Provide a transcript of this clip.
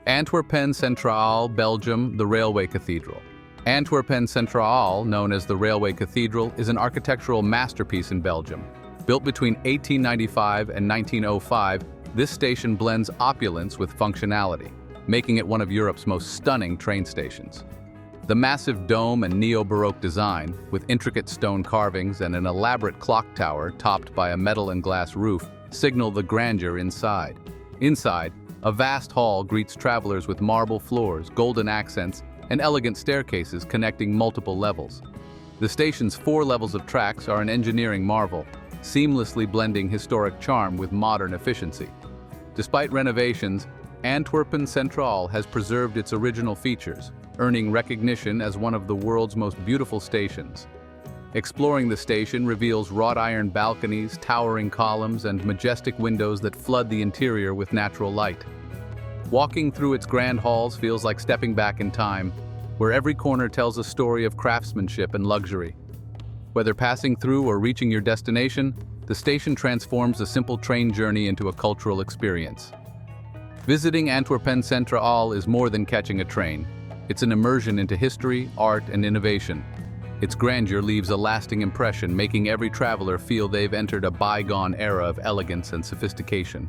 Antwerpen-Centraal, Belgium, the Railway Cathedral. Antwerpen-Centraal, known as the Railway Cathedral, is an architectural masterpiece in Belgium. Built between 1895 and 1905, this station blends opulence with functionality, making it one of Europe's most stunning train stations. The massive dome and neo-Baroque design, with intricate stone carvings and an elaborate clock tower topped by a metal and glass roof, signal the grandeur inside. Inside, a vast hall greets travelers with marble floors, golden accents, and elegant staircases connecting multiple levels. The station's 4 levels of tracks are an engineering marvel, seamlessly blending historic charm with modern efficiency. Despite renovations, Antwerpen-Centraal has preserved its original features, earning recognition as one of the world's most beautiful stations. Exploring the station reveals wrought iron balconies, towering columns, and majestic windows that flood the interior with natural light. Walking through its grand halls feels like stepping back in time, where every corner tells a story of craftsmanship and luxury. Whether passing through or reaching your destination, the station transforms a simple train journey into a cultural experience. Visiting Antwerpen-Centraal is more than catching a train. It's an immersion into history, art, and innovation. Its grandeur leaves a lasting impression, making every traveler feel they've entered a bygone era of elegance and sophistication.